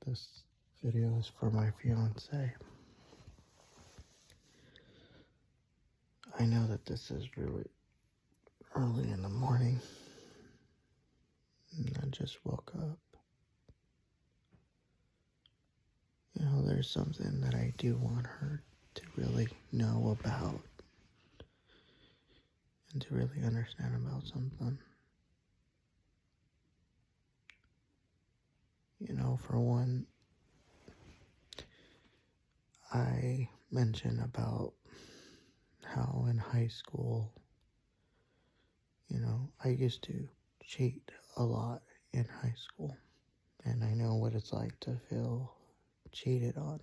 This video is for my fiance. I know that this is really early in the morning, and I just woke up. There's something that I do want her to really know about and to really understand about something. For one, I mentioned about how in high school, I used to cheat a lot in high school. And I know what it's like to feel cheated on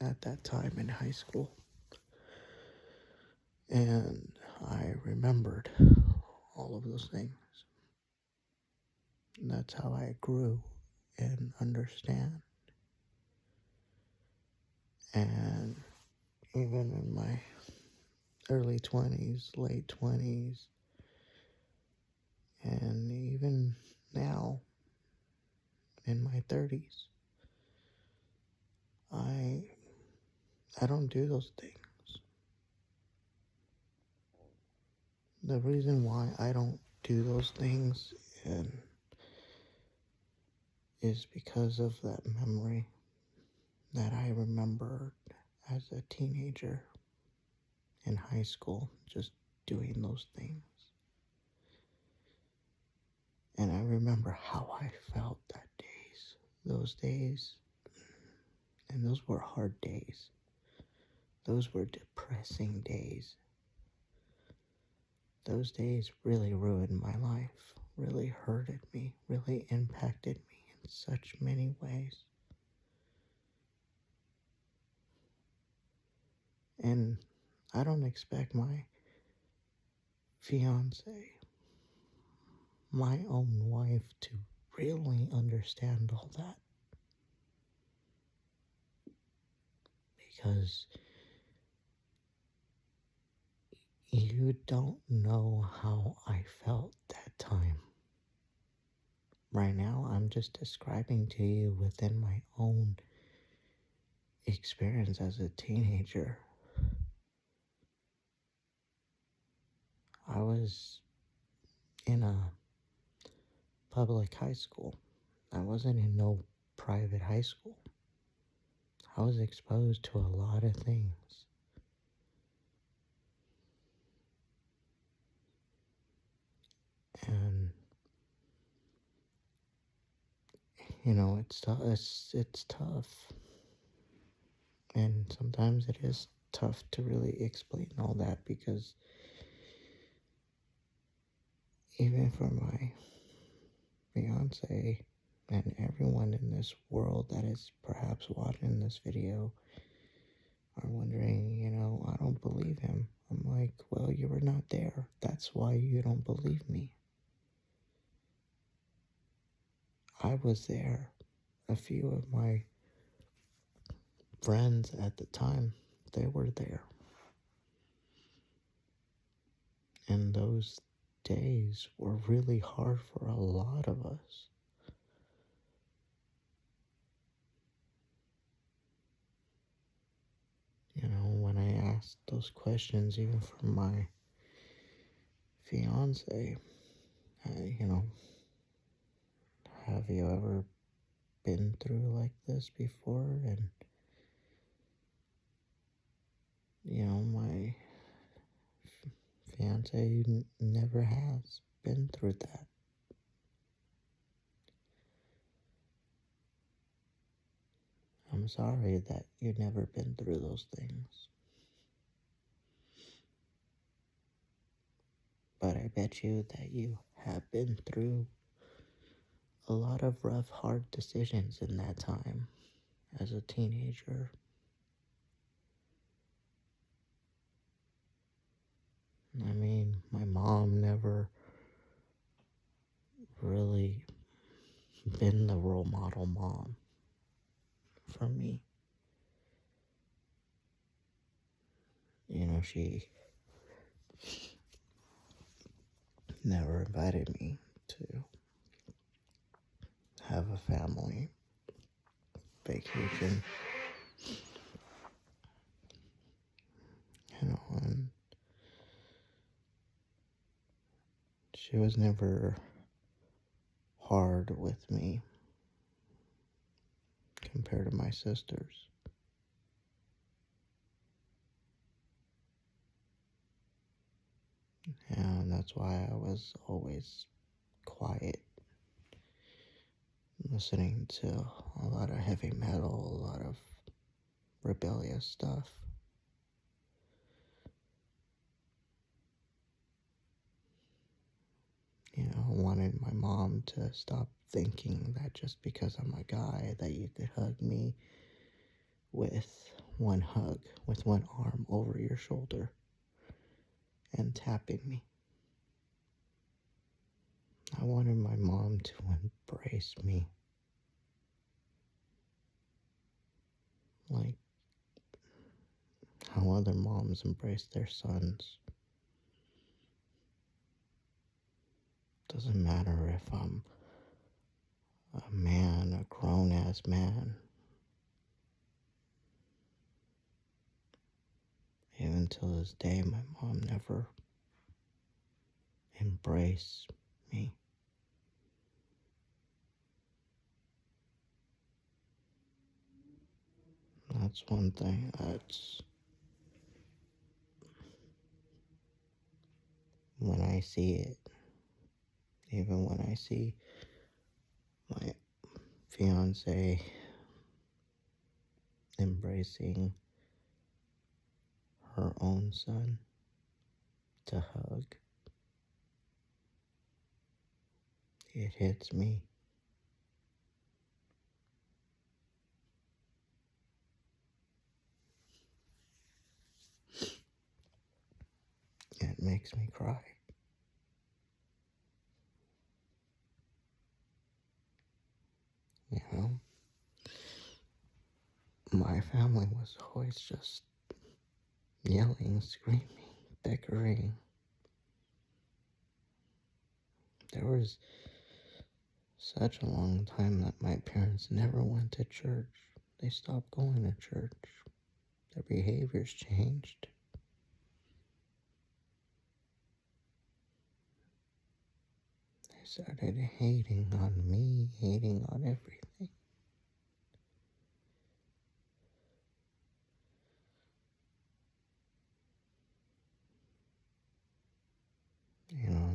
at that time in high school. And I remembered all of those things. And that's how I grew and understand. And even in my early 20s, late 20s, and even now in my 30s, I don't do those things. The reason why I don't do those things is because of that memory that I remembered as a teenager in high school, just doing those things. And I remember how I felt those days, and those were hard days. Those were depressing days. Those days really ruined my life, really hurted me, really impacted me in such many ways. And I don't expect my fiance, my own wife, to really understand all that. Because you don't know how I felt that time. Right now, I'm just describing to you within my own experience as a teenager. I was in a public high school. I wasn't in no private high school. I was exposed to a lot of things. And it's tough. And sometimes it is tough to really explain all that, because even for my fiance and everyone in this world that is perhaps watching this video are wondering, I don't believe him. I'm like, well, you were not there. That's why you don't believe me. I was there. A few of my friends at the time, they were there. And those days were really hard for a lot of us. When I asked those questions, even from my fiance, have you ever been through like this before? And, my fiance never has been through that. I'm sorry that you've never been through those things. But I bet you that you have been through a lot of rough, hard decisions in that time as a teenager. I mean, my mom never really been the role model mom for me. She never invited me to have a family. vacation, and she was never hard with me compared to my sisters. And that's why I was always quiet, listening to a lot of heavy metal, a lot of rebellious stuff. Wanted my mom to stop thinking that just because I'm a guy that you could hug me with one hug, with one arm over your shoulder and tapping me. I wanted my mom to embrace me like how other moms embrace their sons. Doesn't matter if I'm a man, a grown ass man. Even till this day, my mom never embraced me. That's one thing that's, when I see it, even when I see my fiance embracing her own son to hug, it hits me. It makes me cry. You know, my family was always just yelling, screaming, bickering. There was such a long time that my parents never went to church. They stopped going to church. Their behaviors changed. They started hating on me, hating on everything.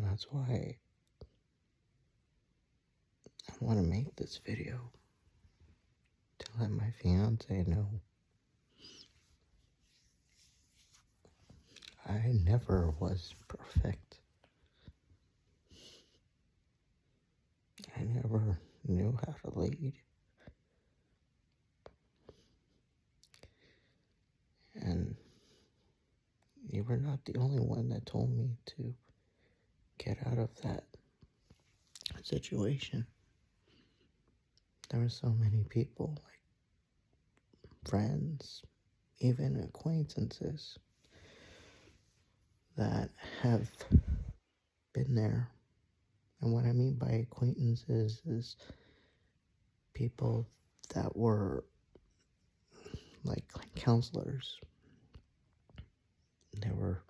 That's why I want to make this video to let my fiance know I never was perfect. I never knew how to lead. And you were not the only one that told me to get out of that situation. There were so many people, like friends, even acquaintances, that have been there. And what I mean by acquaintances is people that were like counselors. They were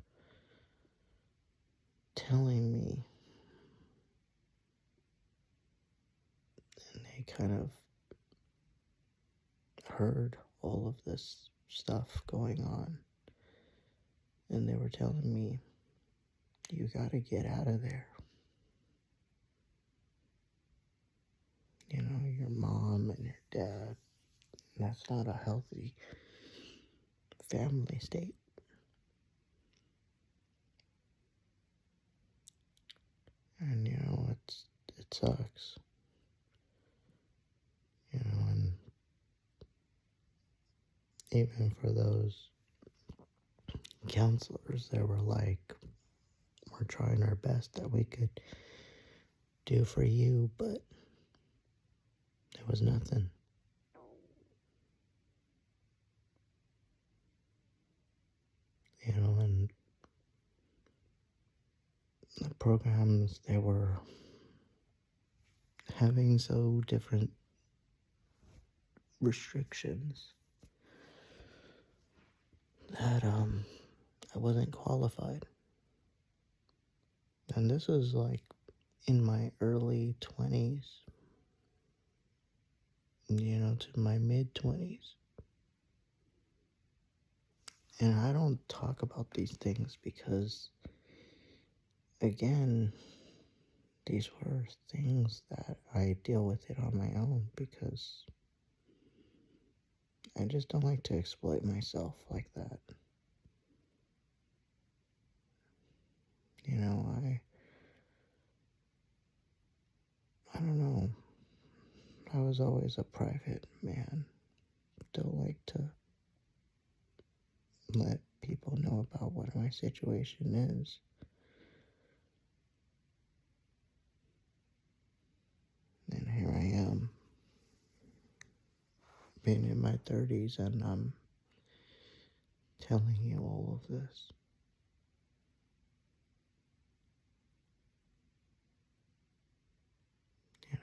telling me, and they kind of heard all of this stuff going on, and they were telling me, you gotta get out of there. Your mom and your dad, that's not a healthy family state. And it sucks. And even for those counselors, they were like, we're trying our best that we could do for you, but there was nothing. And the programs they were having so different restrictions that I wasn't qualified. And this was like in my early 20s, to my mid 20s. And I don't talk about these things because, again, these were things that I deal with it on my own because I just don't like to exploit myself like that. I don't know. I was always a private man. Don't like to let people know about what my situation is. And here I am, being in my 30s, and I'm telling you all of this.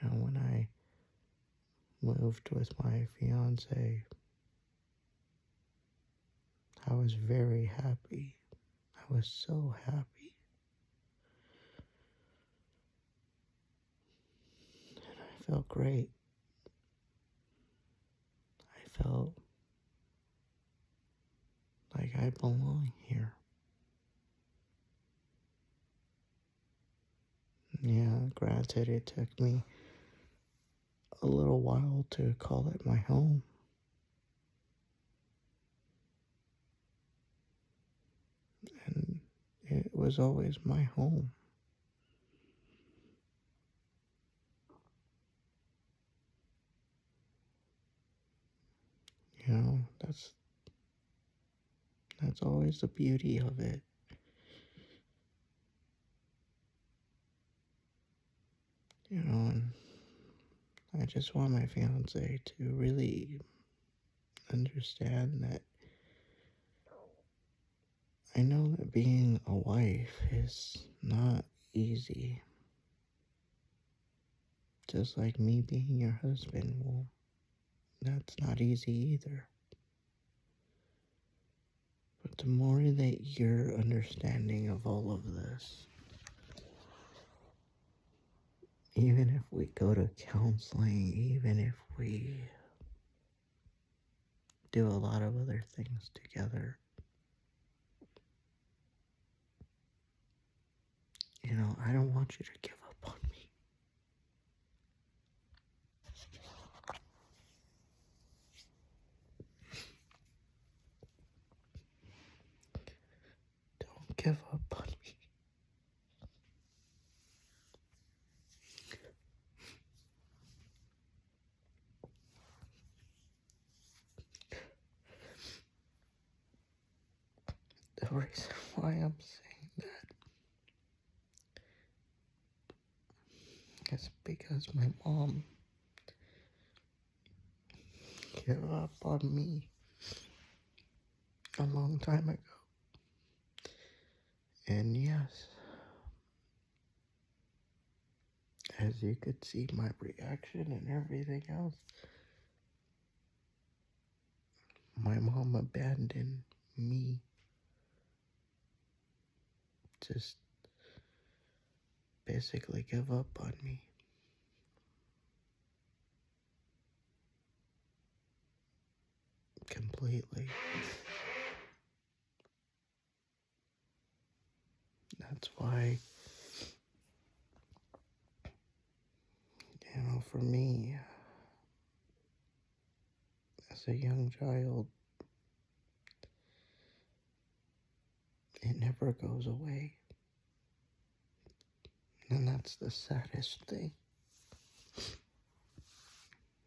When I moved with my fiance, I was very happy. I was so happy. And I felt great. I felt like I belong here. Yeah, granted, it took me a little while to call it my home. And it was always my home. That's always the beauty of it. And I just want my fiance to really understand that I know that being a wife is not easy. Just like me being your husband, well, that's not easy either. But the more that you're understanding of all of this, even if we go to counseling, even if we do a lot of other things together, I don't want you to give up on me. Don't give up on me. The reason why I'm saying that is because my mom gave up on me a long time ago. And yes, as you could see, my reaction and everything else, my mom abandoned me. Just basically give up on me. Completely. That's why, for me, as a young child, it never goes away. And that's the saddest thing.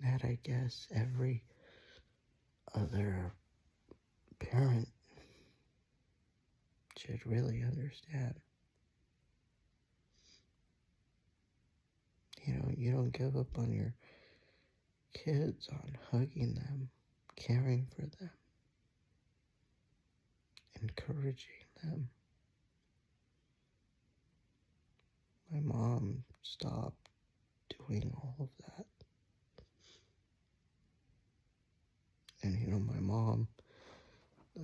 That I guess every other parent should really understand. You don't give up on your kids, on hugging them, caring for them, encouraging them. My mom stopped doing all of that.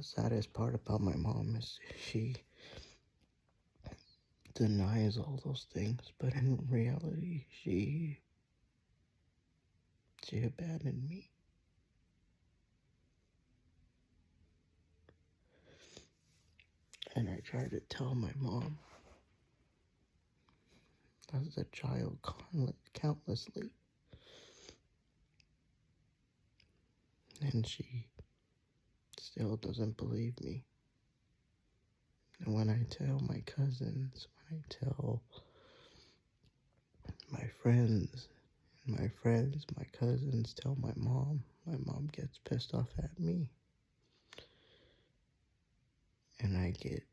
The saddest part about my mom is she denies all those things, but in reality, she abandoned me. And I tried to tell my mom as a child countlessly, and she still doesn't believe me. And when I tell my cousins, when I tell my friends, my cousins tell my mom gets pissed off at me. And I get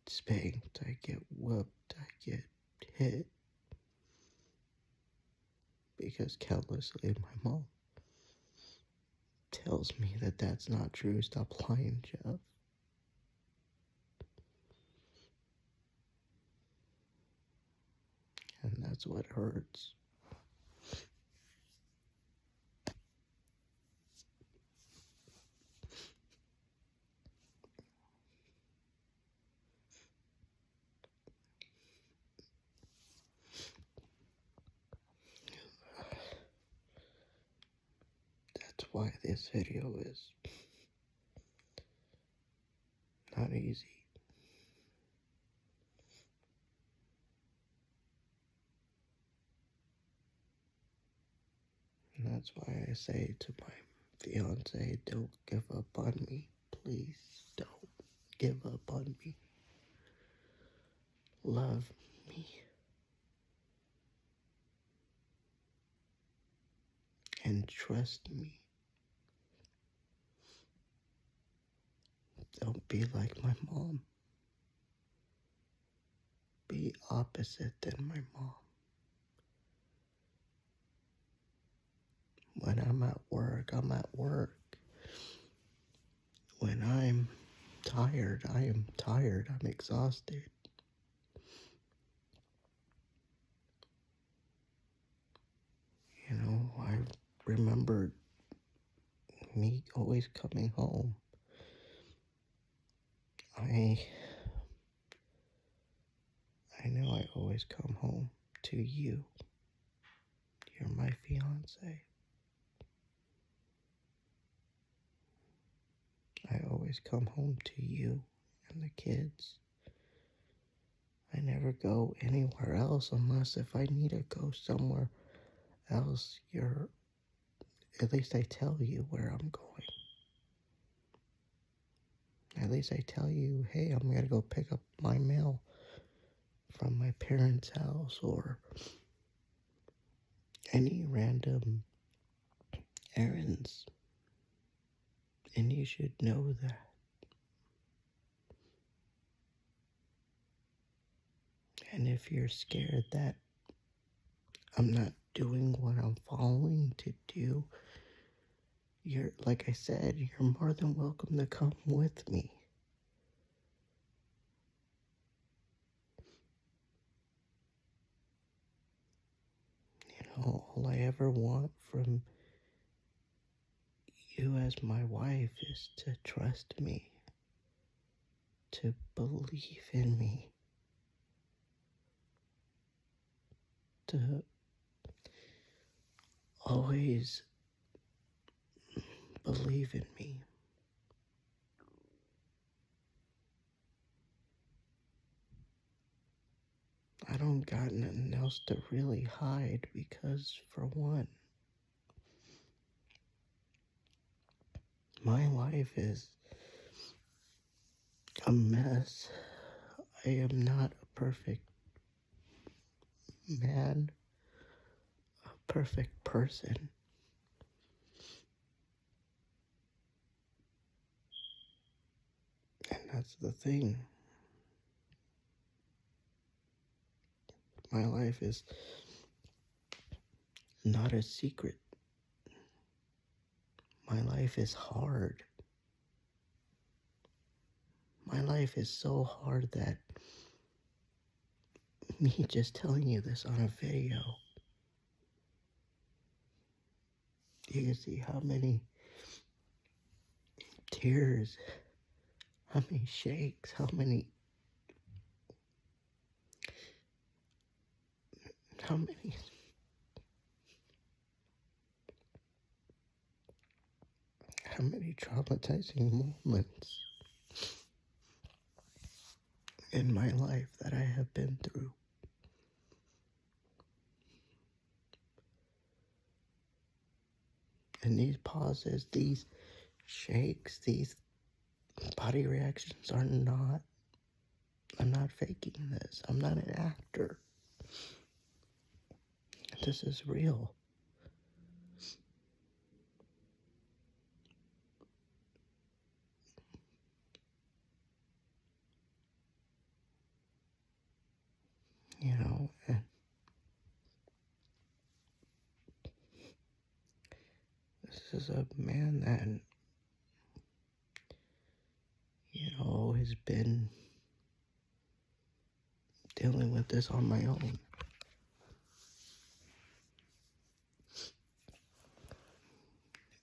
spanked, I get whooped, I get hit. Because countlessly my mom tells me that that's not true. Stop lying, Jeff. And that's what hurts. That's why this video is not easy. And that's why I say to my fiance, don't give up on me. Please don't give up on me. Love me. And trust me. Don't be like my mom. Be opposite than my mom. When I'm at work, I'm at work. When I'm tired, I am tired. I'm exhausted. You know, I remember me always coming home. I know I always come home to you. You're my fiance. I always come home to you and the kids. I never go anywhere else unless if I need to go somewhere else, at least I tell you where I'm going. At least I tell you, hey, I'm going to go pick up my mail from my parents' house or any random errands. And you should know that. And if you're scared that I'm not doing what I'm following to do, like I said, you're more than welcome to come with me. You know, all I ever want from you as my wife is to trust me, to believe in me, to always believe in me. I don't got nothing else to really hide because, for one, my life is a mess. I am not a perfect man, a perfect person. And that's the thing. My life is not a secret. My life is hard. My life is so hard that me just telling you this on a video, you can see how many tears How many shakes? How many how many how many traumatizing moments in my life that I have been through. And these pauses, these shakes, these body reactions are not, I'm not faking this. I'm not an actor. This is real. You know, and this is a man that, has been dealing with this on my own.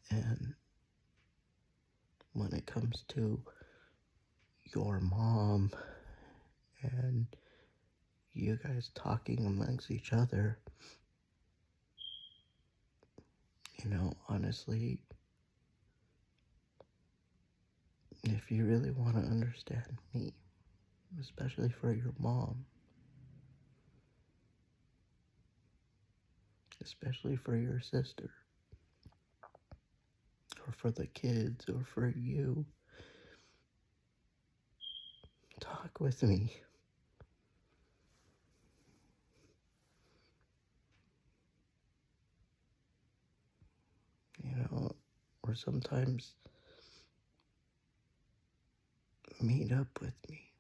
And when it comes to your mom and you guys talking amongst each other, honestly, if you really want to understand me, especially for your mom, especially for your sister, or for the kids, or for you, talk with me. Or sometimes meet up with me.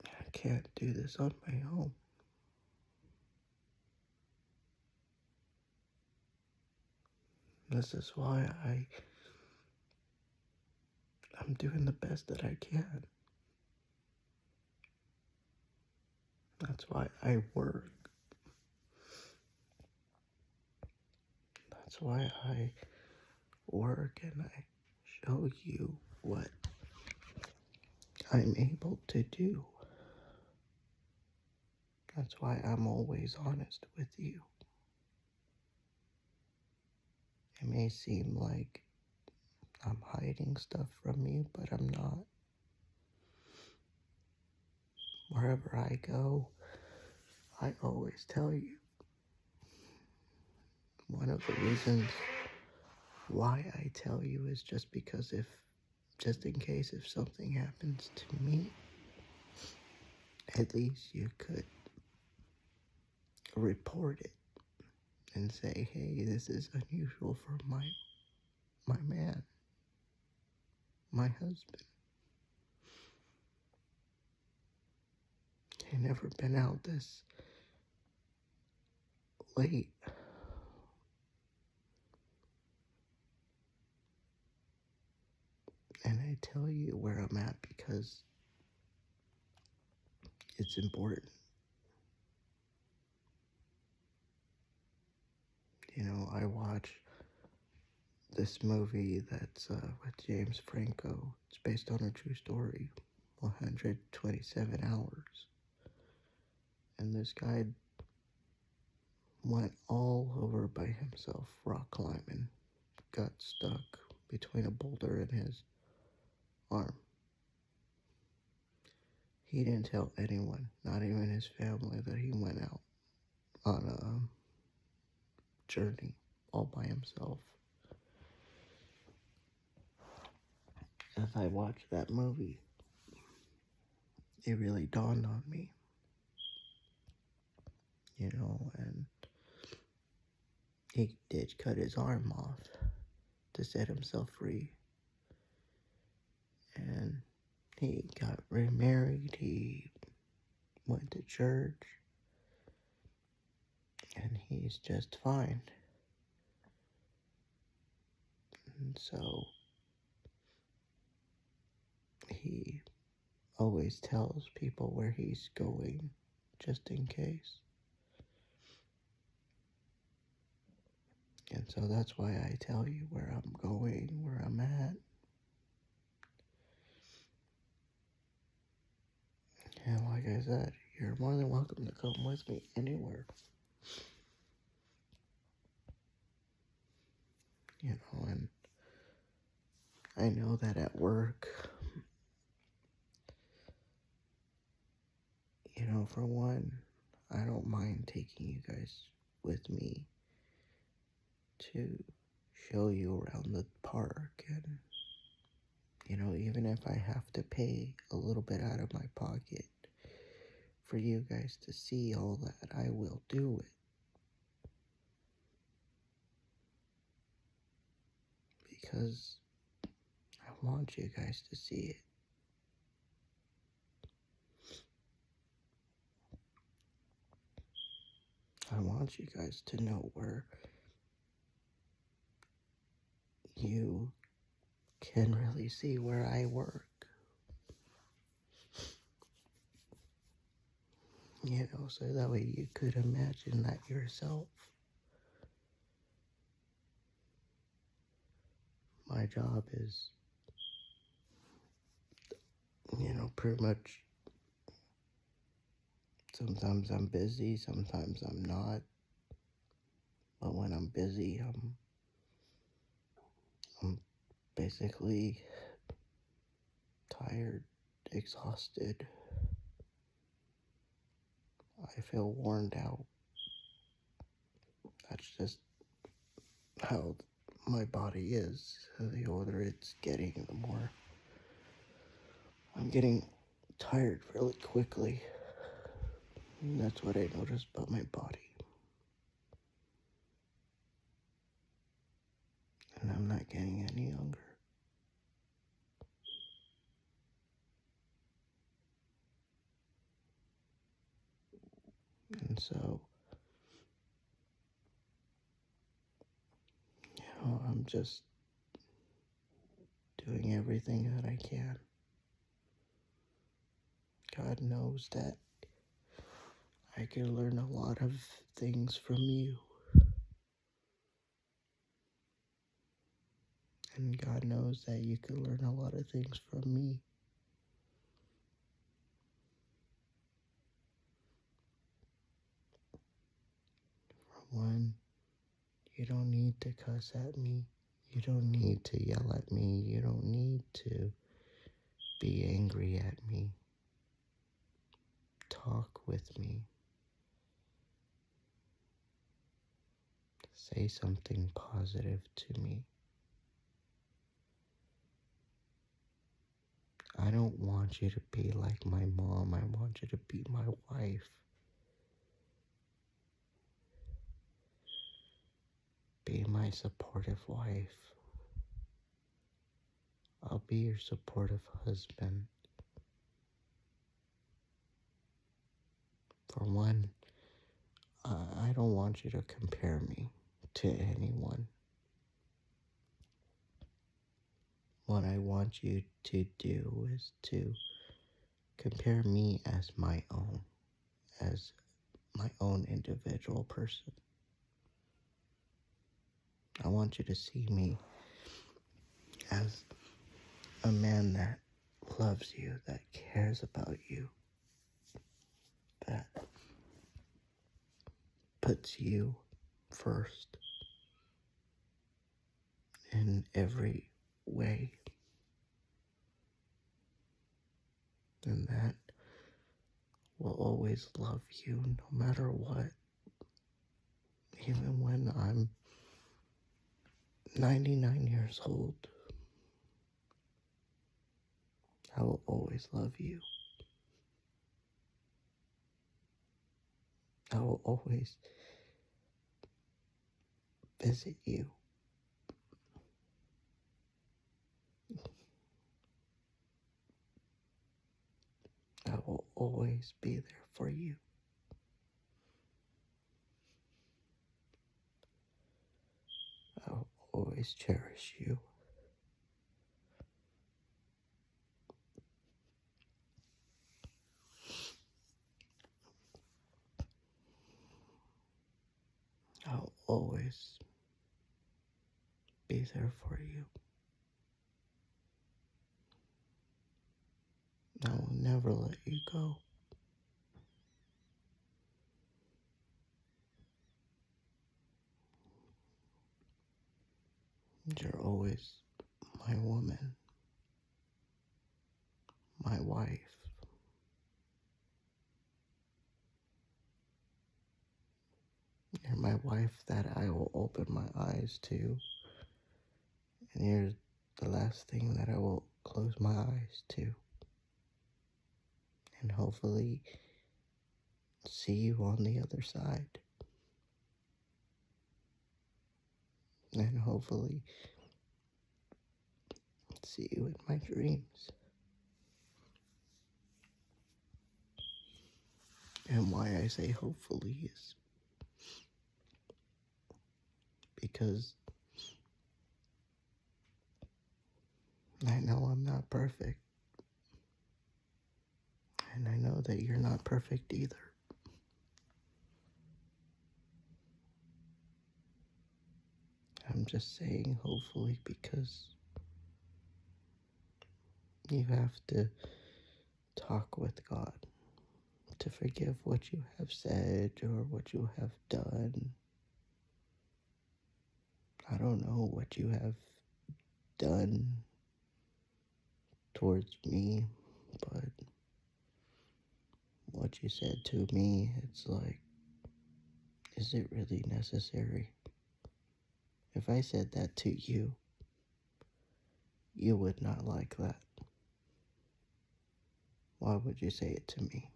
I can't do this on my own. This is why I'm doing the best that I can. That's why I work. That's why I work and I show you what I'm able to do. That's why I'm always honest with you. It may seem like I'm hiding stuff from you, but I'm not. Wherever I go, I always tell you. One of the reasons why I tell you is just because just in case if something happens to me, at least you could report it and say, hey, this is unusual for my man, my husband. He never been out this late. And I tell you where I'm at because it's important. I watch this movie that's with James Franco. It's based on a true story, 127 Hours. And this guy went all over by himself, rock climbing, got stuck between a boulder and his arm. He didn't tell anyone, not even his family, that he went out on a journey all by himself. As I watched that movie, it really dawned on me, and he did cut his arm off to set himself free. And he got remarried, he went to church, and he's just fine. And so he always tells people where he's going, just in case. And so that's why I tell you where I'm going, where I'm at. And like I said, you're more than welcome to come with me anywhere. And I know that at work, for one, I don't mind taking you guys with me to show you around the park. And, even if I have to pay a little bit out of my pocket for you guys to see all that, I will do it. Because I want you guys to see it. I want you guys to know where you can really see where I work. So that way you could imagine that yourself. My job is, pretty much, sometimes I'm busy, sometimes I'm not. But when I'm busy, I'm basically tired, exhausted. I feel worn out. That's just how my body is. The older it's getting, the more I'm getting tired really quickly. And that's what I noticed about my body. And I'm not getting any younger. And so, I'm just doing everything that I can. God knows that I can learn a lot of things from you. And God knows that you can learn a lot of things from me. For one, you don't need to cuss at me. You don't need to yell at me. You don't need to be angry at me. Talk with me. Say something positive to me. I don't want you to be like my mom. I want you to be my wife. Be my supportive wife. I'll be your supportive husband. For one, I don't want you to compare me to anyone. What I want you to do is to compare me as my own individual person. I want you to see me as a man that loves you, that cares about you, that puts you first in every way, and that will always love you no matter what. Even when I'm 99 years old, I will always love you. I will always visit you. I will always be there for you. I will always cherish you. I'll always be there for you. I will never let you go. You're always my woman, my wife. You're my wife that I will open my eyes to, and you're the last thing that I will close my eyes to. And hopefully see you on the other side. And hopefully see you in my dreams. And why I say hopefully is because I know I'm not perfect. And I know that you're not perfect either. I'm just saying hopefully because you have to talk with God to forgive what you have said or what you have done. I don't know what you have done towards me, but what you said to me, it's like, is it really necessary? If I said that to you, you would not like that. Why would you say it to me?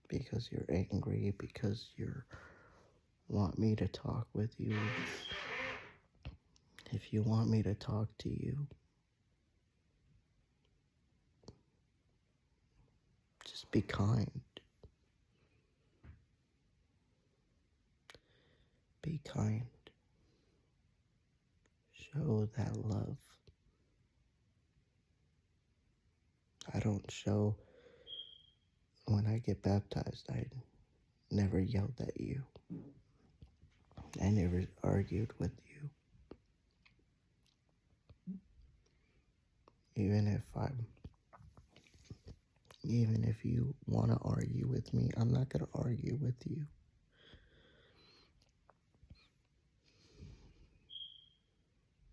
Because you're angry, because you want me to talk with you. If you want me to talk to you, just be kind. Be kind. Show that love. I don't show when I get baptized. I never yelled at you. I never argued with you. Even if you want to argue with me, I'm not going to argue with you.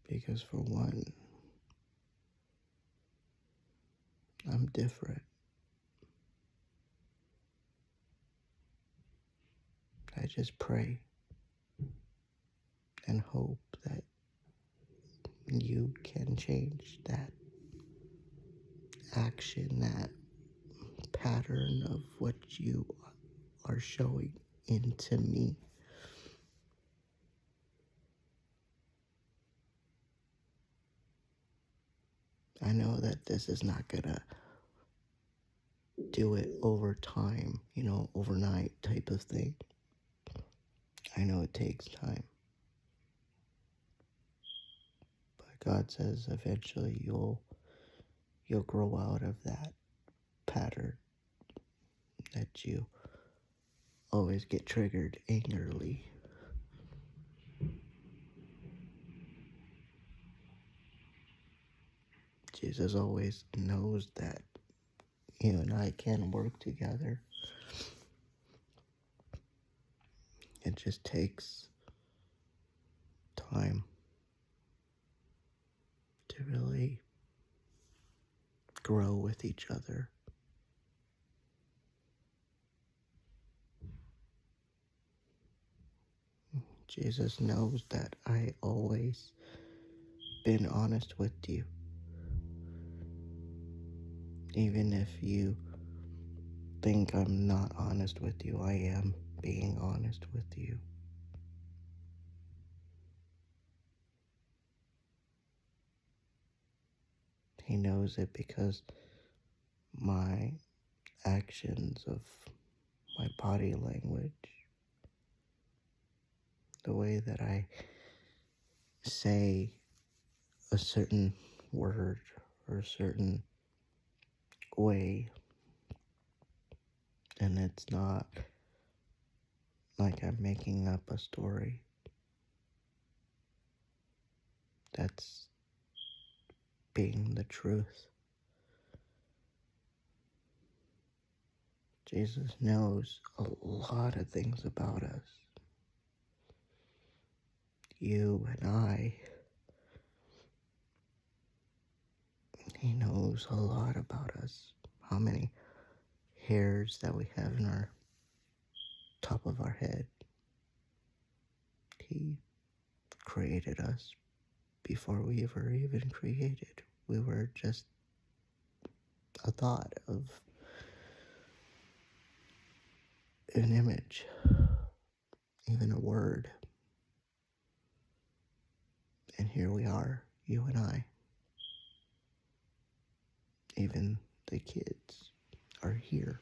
Because for one, I'm different. I just pray and hope that you can change that action, that pattern of what you are showing into me. I know that this is not gonna do it over time, overnight type of thing. I know it takes time. But God says eventually you'll grow out of that pattern that you always get triggered angrily. Jesus always knows that you and I can work together. It just takes time to really grow with each other. Jesus knows that I always been honest with you. Even if you think I'm not honest with you, I am being honest with you. He knows it because my actions of my body language, the way that I say a certain word or a certain way, and it's not like I'm making up a story. That's being the truth. Jesus knows a lot of things about us. You and I. He knows a lot about us. How many hairs that we have in our top of our head. He created us before we were even created. We were just a thought of an image, even a word. And here we are, you and I. Even the kids are here.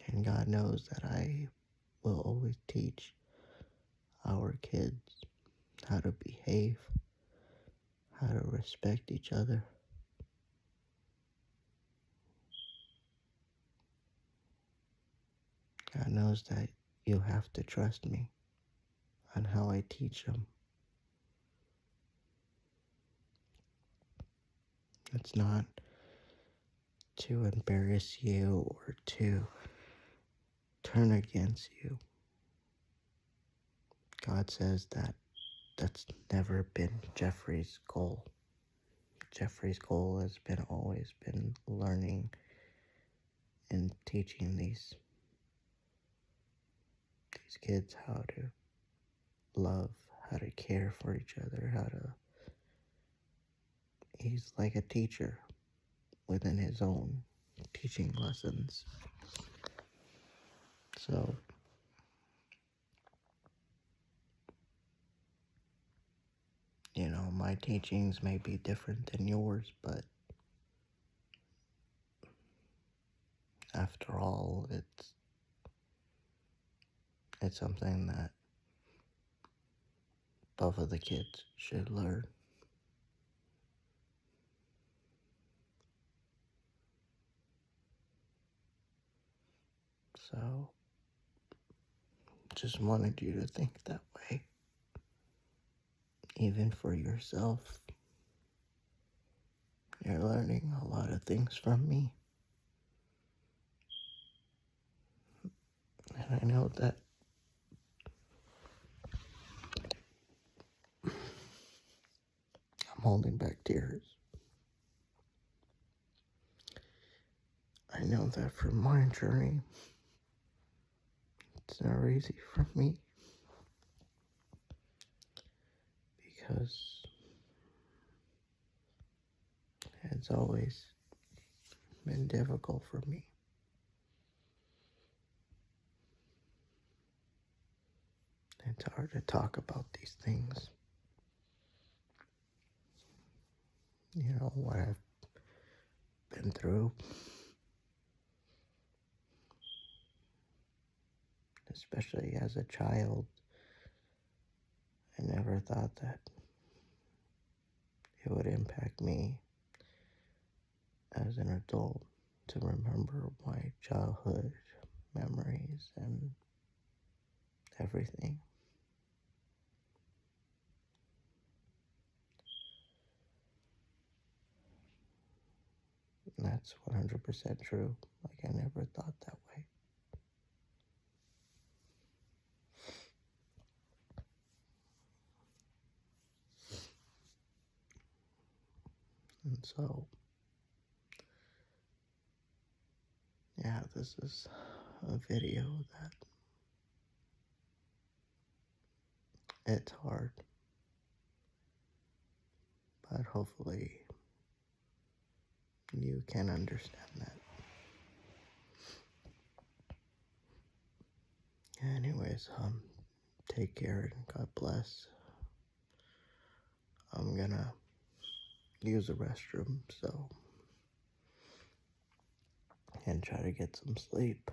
And God knows that I will always teach our kids how to behave, how to respect each other. God knows that you have to trust me on how I teach them. It's not to embarrass you or to turn against you. God says that that's never been Jeffrey's goal. Jeffrey's goal has always been learning and teaching these kids how to love, how to care for each other, he's like a teacher within his own teaching lessons. So, my teachings may be different than yours, but after all, it's something that both of the kids should learn. So, just wanted you to think that way. Even for yourself. You're learning a lot of things from me. And I know that I'm holding back tears. I know that for my journey, it's not easy for me. Because it's always been difficult for me. It's hard to talk about these things. What I've been through. Especially as a child. I never thought that it would impact me as an adult to remember my childhood memories and everything. And that's 100% true. Like, I never thought that way. And so, yeah, this is a video that it's hard, but hopefully you can understand that. Anyways, take care and God bless. I'm gonna use the restroom, and try to get some sleep.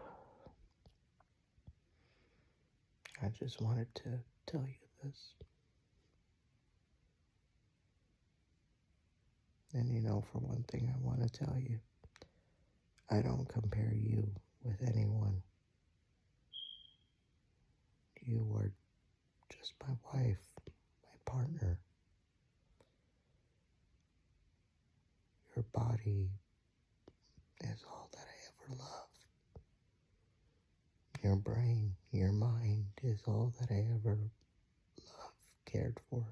I just wanted to tell you this. And for one thing I want to tell you, I don't compare you with anyone. you are just my wife, my partner. Your body is all that I ever loved. Your brain, your mind is all that I ever loved, cared for.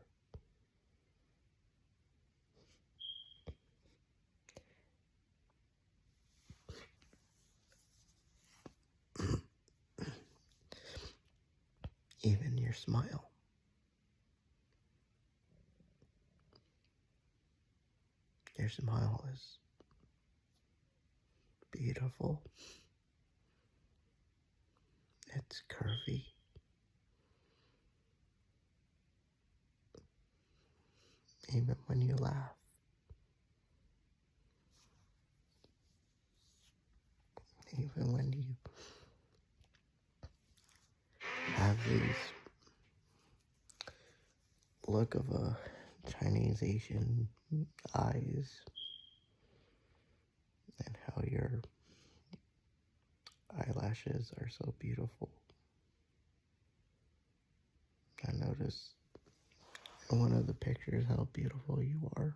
Even your smile. Your smile is beautiful. It's curvy. Even when you laugh. Even when you have these look of a Chinese Asian eyes, and how your eyelashes are so beautiful. I noticed in one of the pictures how beautiful you are.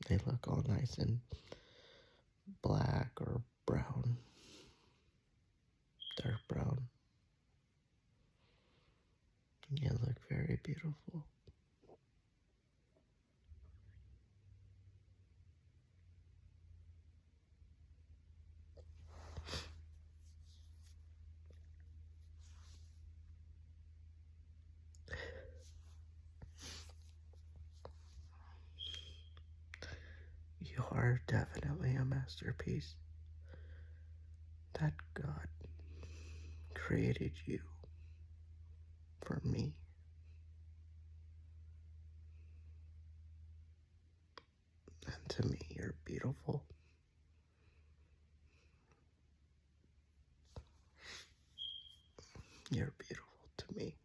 They look all nice and black or brown, dark brown. You look very beautiful. You are definitely a masterpiece. That God created you for me. And to me, you're beautiful. You're beautiful to me.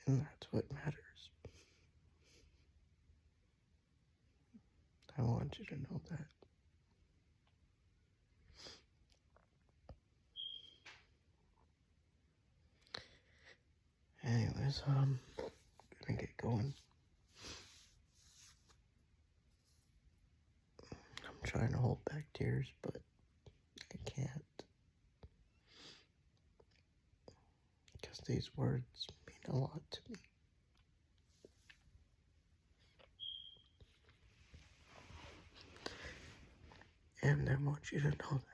And that's what matters. I want you to know that. Anyways, gonna get going. I'm trying to hold back tears, but I can't. Because these words mean a lot to me. And I want you to know that.